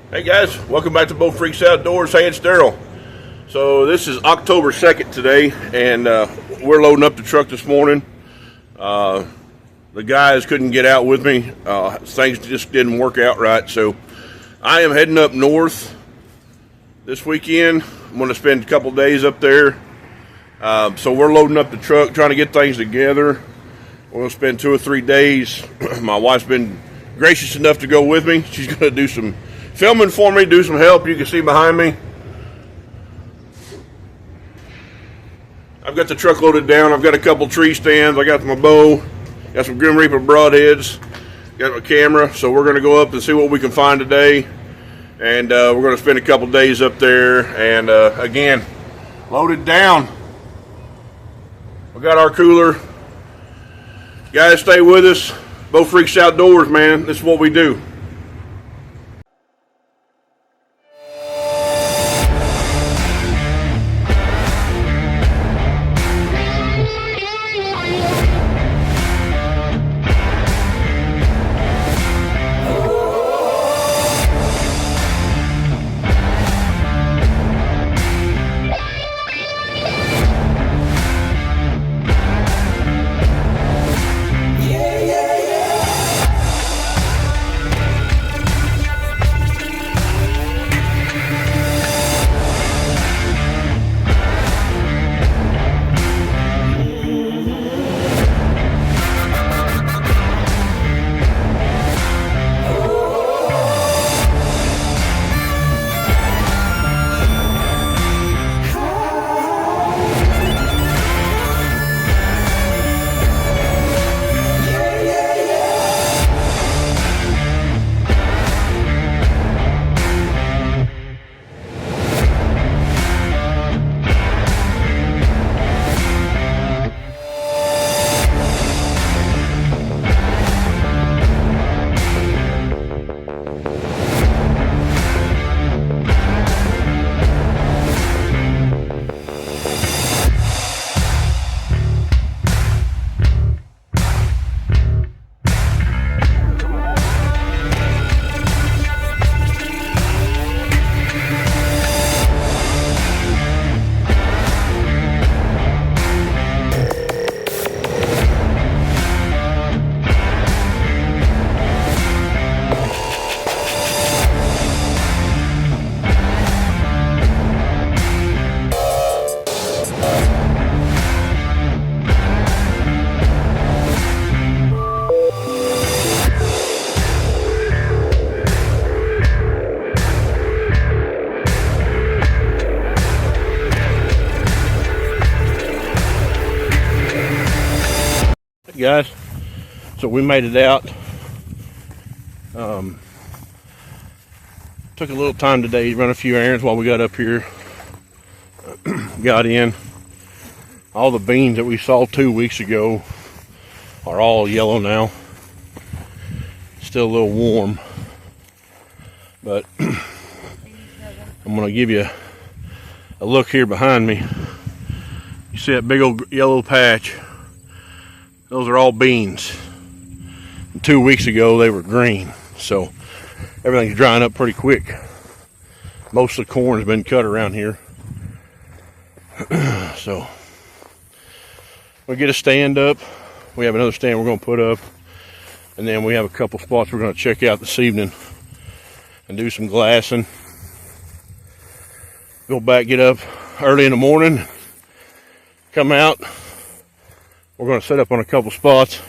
Hey guys, welcome back to Boat Freaks Outdoors. Hey, it's Darryll. So this is October 2nd today, and we're loading up the truck this morning. The guys couldn't get out with me. Things just didn't work out right, so I am heading up north this weekend. I'm going to spend a couple days up there. So we're loading up the truck, trying to get things together. We're going to spend 2 or 3 days. My wife's been gracious enough to go with me. She's going to do some filming for me, do some help. You can see behind me. I've got the truck loaded down. I've got a couple tree stands. I got my bow. Got some Grim Reaper broadheads. Got my camera. So we're going to go up and see what we can find today. And we're going to spend a couple days up there. And again, loaded down. We got our cooler. Guys, stay with us. Boat Freaks Outdoors, man. This is what we do. Guys, so we made it out. Took a little time today to run a few errands while we got up here. Got in. All the beans that we saw 2 weeks ago are all yellow now. Still a little warm, but I'm gonna give you a look here behind me. You see that big old yellow patch? Those are all beans. 2 weeks ago they were green, so everything's drying up pretty quick. Most of the corn has been cut around here. So we'll get a stand up. We have another stand we're going to put up, and then we have a couple spots we're going to check out this evening and do some glassing. Go back, get up early in the morning, come out. We're going to set up on a couple spots.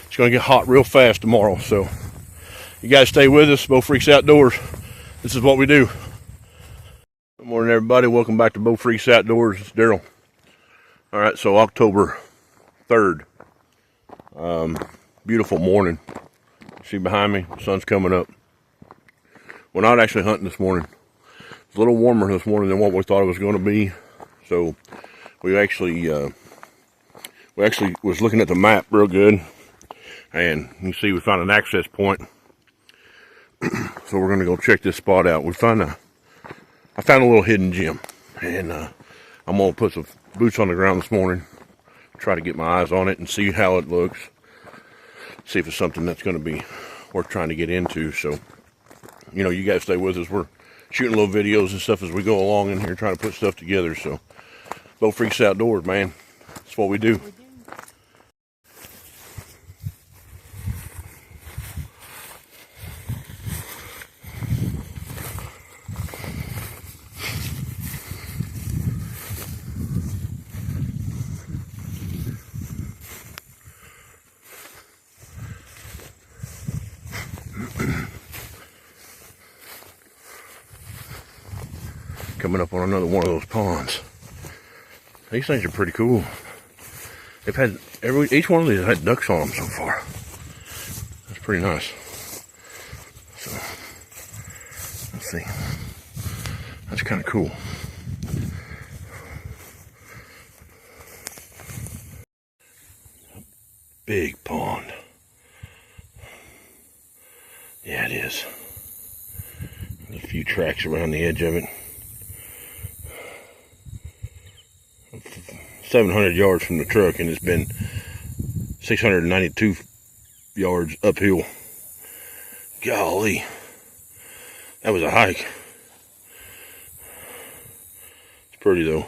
It's going to get hot real fast tomorrow. So you guys stay with us. Boat Freaks Outdoors. This is what we do. Good morning, everybody. Welcome back to Boat Freaks Outdoors. It's Darryll. All right, so October 3rd. Beautiful morning. See behind me, the sun's coming up. We're not actually hunting this morning. It's a little warmer this morning than what we thought it was going to be. So we actually was looking at the map real good, and you see we found an access point. So we're gonna go check this spot out. I found a little hidden gem, and I'm gonna put some boots on the ground this morning, try to get my eyes on it and see how it looks, see if it's something that's gonna be worth trying to get into. So you know, you guys stay with us. We're shooting little videos and stuff as we go along in here, trying to put stuff together. So, Bow Freaks Outdoors, man. That's what we do. Coming up on another one of those ponds. These things are pretty cool. They've had each one of these had ducks on them so far. That's pretty nice. So let's see. That's kind of cool. Big pond. Yeah, it is. There's a few tracks around the edge of it. 700 yards from the truck, and it's been 692 yards uphill. Golly, that was a hike. It's pretty though.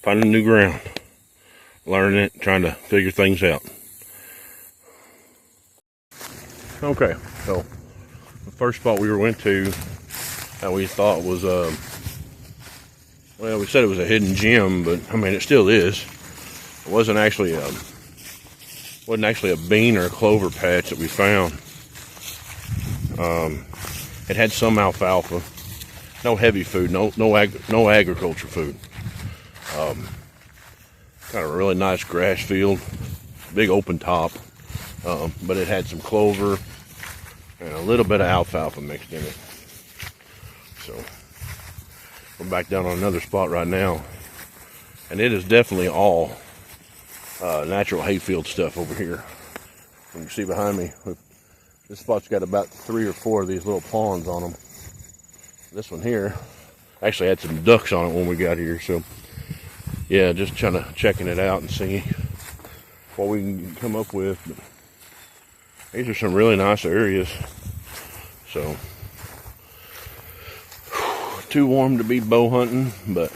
Finding new ground, learning it, trying to figure things out. Okay, so the first spot we went to, that we thought was well, we said it was a hidden gem, but I mean it still is. It wasn't actually a bean or a clover patch that we found. It had some alfalfa, no heavy food, no agriculture food. Kind of a really nice grass field, big open top, but it had some clover and a little bit of alfalfa mixed in it. So we're back down on another spot right now, and it is definitely all natural hayfield stuff over here. You can see behind me, this spot's got about 3 or 4 of these little ponds on them. This one here actually had some ducks on it when we got here, so yeah, just checking it out and seeing what we can come up with. But these are some really nice areas. So too warm to be bow hunting, but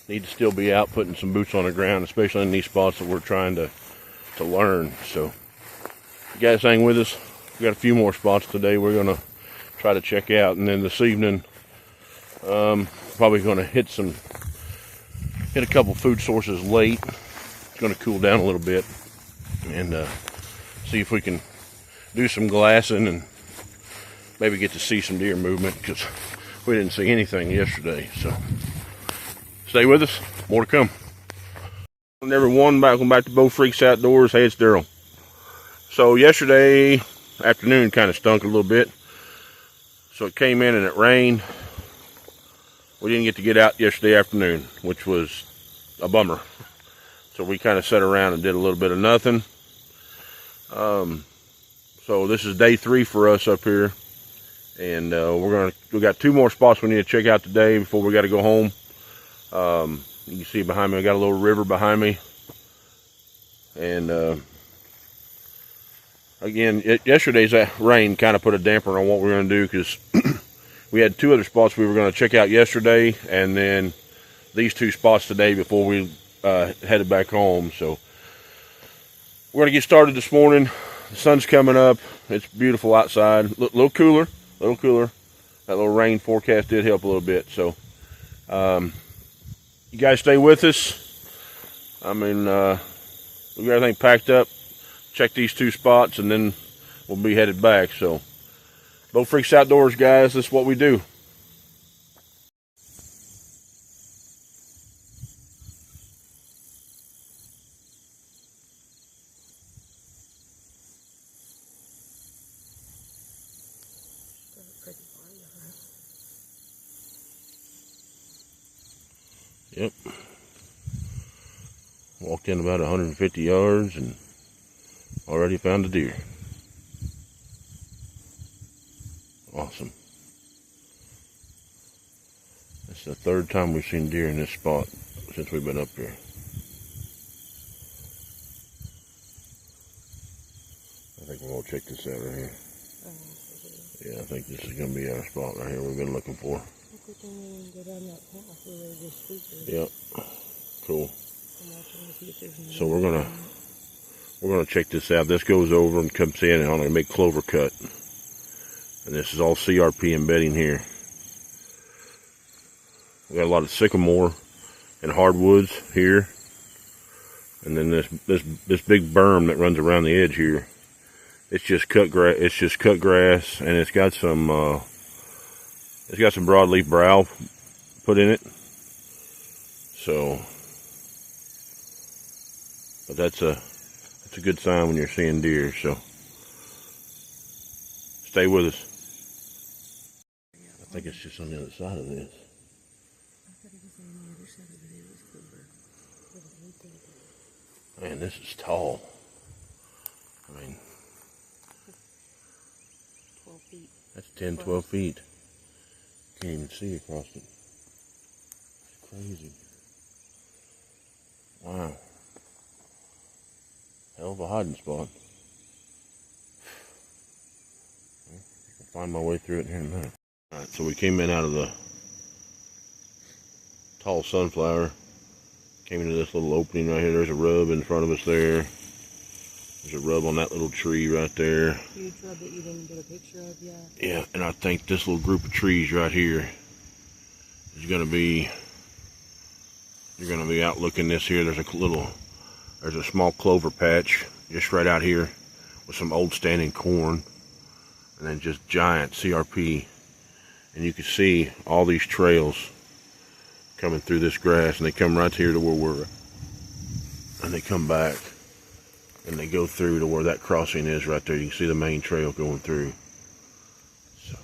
need to still be out putting some boots on the ground, especially in these spots that we're trying to learn. So you guys hang with us. We got a few more spots today we're gonna try to check out, and then this evening probably gonna hit a couple food sources late. It's gonna cool down a little bit, and see if we can do some glassing and maybe get to see some deer movement, because we didn't see anything yesterday. So stay with us, more to come. Everyone, welcome back to Bow Freaks Outdoors. Hey, it's Darryll. So yesterday afternoon kind of stunk a little bit, so it came in and it rained. We didn't get out yesterday afternoon, which was a bummer. So we kind of sat around and did a little bit of nothing. So this is day 3 for us up here, and we got 2 more spots we need to check out today before we got to go home. You can see behind me, I got a little river behind me, and again, yesterday's rain kind of put a damper on what we're going to do, because we had 2 other spots we were going to check out yesterday, and then these 2 spots today before we headed back home. So we're going to get started this morning. The sun's coming up. It's beautiful outside. A little cooler. That little rain forecast did help a little bit. So you guys stay with us. I mean, we got everything packed up. Check these 2 spots, and then we'll be headed back. So Bow Freaks Outdoors, guys, this is what we do. Yep. Walked in about 150 yards and already found a deer. Awesome. It's the 3rd time we've seen deer in this spot since we've been up here. we're gonna check this out right here. Yeah, I think this is gonna be our spot right here we've been looking for. Yep. Cool. So we're gonna check this out. This goes over and comes in on a big clover cut. And this is all CRP embedding here. We got a lot of sycamore and hardwoods here. And then this big berm that runs around the edge here. It's just cut grass. It's just cut grass, and it's got some broadleaf browse put in it. So, but that's a good sign when you're seeing deer. So, stay with us. I think it's just on the other side of this. Man, this is tall. I mean, 12 feet. That's 10, 12 feet. Can't even see across it. It's crazy. Wow. Hell of a hiding spot. I can find my way through it here in a minute. Alright, so we came in out of the tall sunflower. Came into this little opening right here. There's a rub in front of us there. There's a rub on that little tree right there. Huge rub that you didn't get a picture of yet. Yeah, and I think this little group of trees right here is gonna be, you're gonna be out looking this here. There's a small clover patch just right out here with some old standing corn, and then just giant CRP. And you can see all these trails coming through this grass, and they come right here to where we're at. And they come back and they go through to where that crossing is right there. You can see the main trail going through. So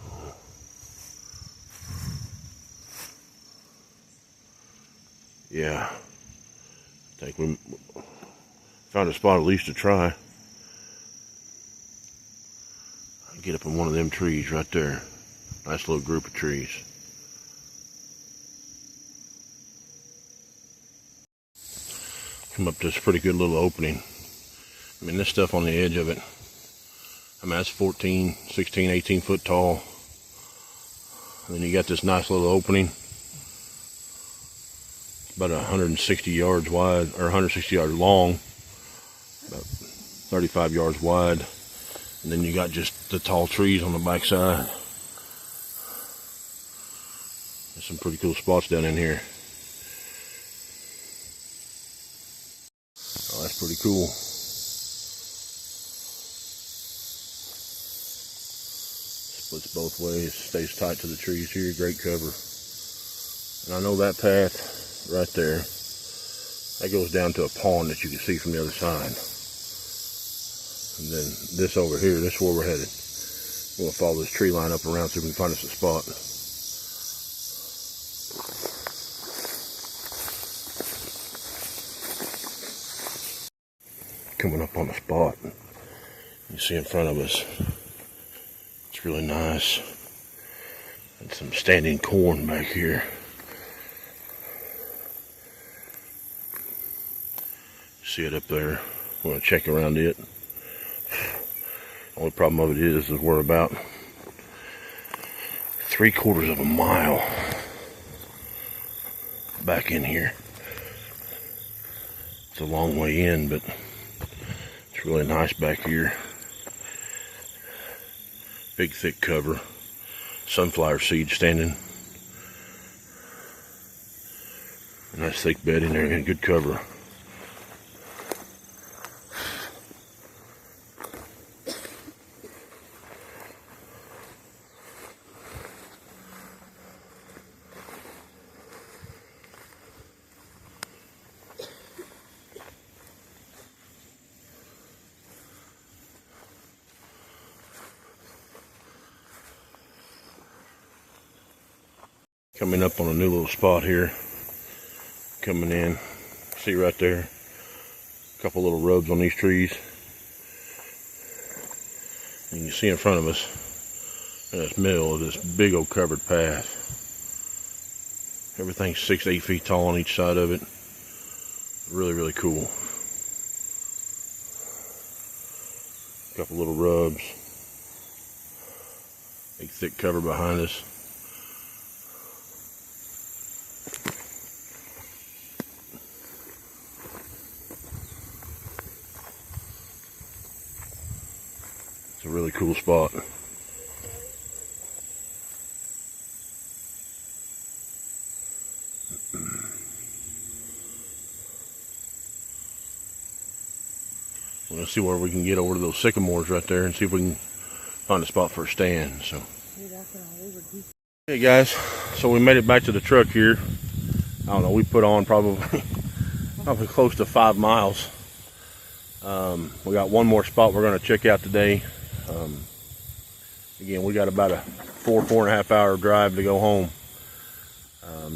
yeah, I think we found a spot at least to try. Get up in one of them trees right there. Nice little group of trees. Come up to this pretty good little opening. I mean, this stuff on the edge of it, I mean, that's 14, 16, 18 foot tall. And then you got this nice little opening. It's about 160 yards wide, or 160 yards long, about 35 yards wide. And then you got just the tall trees on the backside. There's some pretty cool spots down in here. Oh, that's pretty cool. Splits both ways, stays tight to the trees here, great cover. And I know that path right there, that goes down to a pond that you can see from the other side. And then this over here, this is where we're headed. We'll follow this tree line up around so we can find us a spot. Coming up on the spot, you see in front of us, it's really nice. And some standing corn back here. See it up there. We're going to check around it. Only problem of it is we're about 3/4 of a mile back in here. It's a long way in, but it's really nice back here. Big thick cover. Sunflower seed standing. Nice thick bed in there and good cover. Coming up on a new little spot here. Coming in. See right there. A couple little rubs on these trees. And you see in front of us, in this middle of this big old covered path. Everything's 6 to 8 feet tall on each side of it. Really, really cool. Couple little rubs. Big thick cover behind us. It's a really cool spot. We're gonna see where we can get over to those sycamores right there and see if we can find a spot for a stand. So, hey guys, so we made it back to the truck here. I don't know, we put on probably close to 5 miles. We got one more spot we're gonna check out today. Again, we got about a 4.5 hour drive to go home.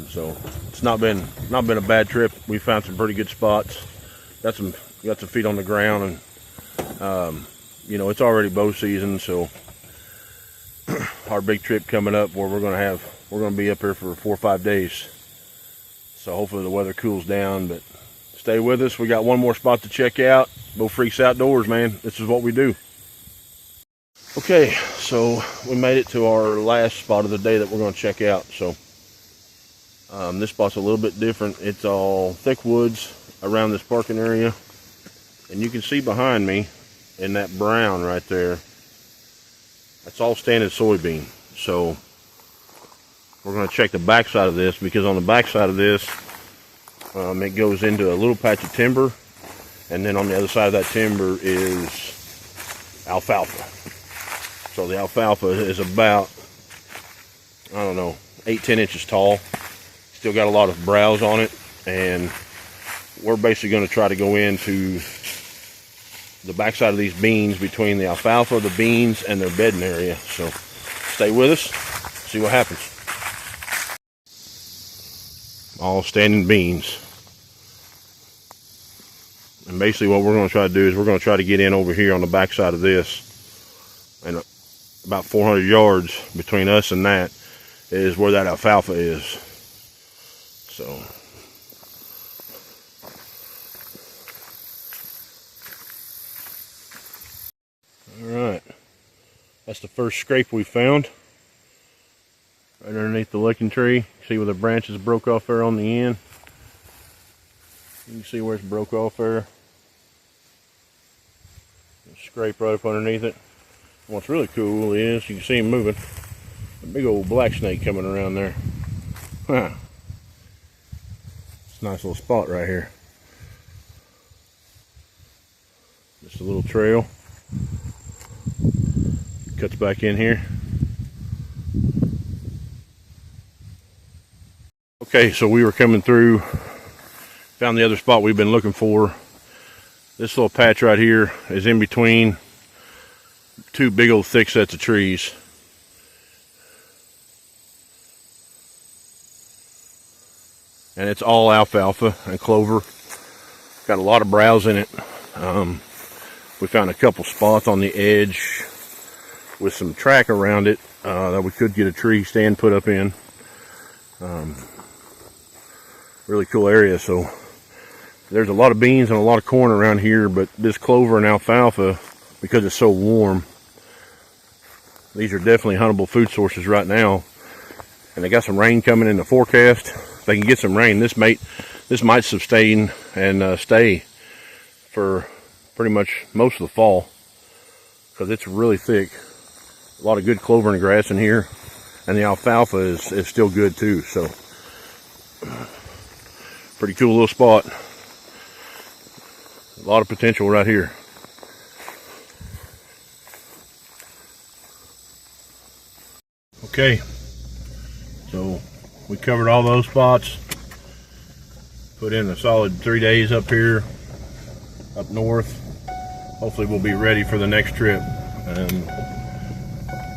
So it's not been a bad trip. We found some pretty good spots. Got some feet on the ground, and you know, it's already bow season, so our big trip coming up where we're gonna be up here for 4 or 5 days. So hopefully the weather cools down, but stay with us. We got one more spot to check out. Bow Freaks Outdoors, man. This is what we do. Okay, so we made it to our last spot of the day that we're going to check out. So this spot's a little bit different. It's all thick woods around this parking area, and you can see behind me in that brown right there, that's all standing soybean. So we're going to check the back side of this, because on the back side of this it goes into a little patch of timber, and then on the other side of that timber is alfalfa. So the alfalfa is about, I don't know, 8-10 inches tall. Still got a lot of browse on it, and we're basically going to try to go into the backside of these beans, between the alfalfa, the beans, and their bedding area. So stay with us, see what happens. All standing beans. And basically what we're going to try to do is we're going to try to get in over here on the backside of this, and about 400 yards between us and that is where that alfalfa is. So alright, that's the first scrape we found, right underneath the licking tree. See where the branches broke off there on the end? You can see where it's broke off there. Scrape right up underneath it. What's really cool is you can see him moving. A big old black snake coming around there. Huh. It's a nice little spot right here. Just a little trail. Cuts back in here. Okay, so we were coming through, found the other spot we've been looking for. This little patch right here is in between two big old thick sets of trees. And it's all alfalfa and clover. Got a lot of browse in it. We found a couple spots on the edge with some track around it that we could get a tree stand put up in. Really cool area. So there's a lot of beans and a lot of corn around here, but this clover and alfalfa, because it's so warm, these are definitely huntable food sources right now. And they got some rain coming in the forecast. If they can get some rain, this might sustain and stay for pretty much most of the fall, because it's really thick. A lot of good clover and grass in here, and the alfalfa is still good too. So pretty cool little spot. A lot of potential right here. Okay, so we covered all those spots. Put in a solid 3 days up here, up north. Hopefully we'll be ready for the next trip.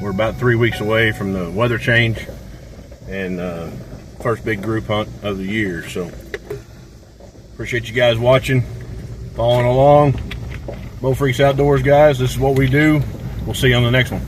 We're about 3 weeks away from the weather change and first big group hunt of the year. So appreciate you guys watching, following along. Bow Freaks Outdoors, guys. This is what we do. We'll see you on the next one.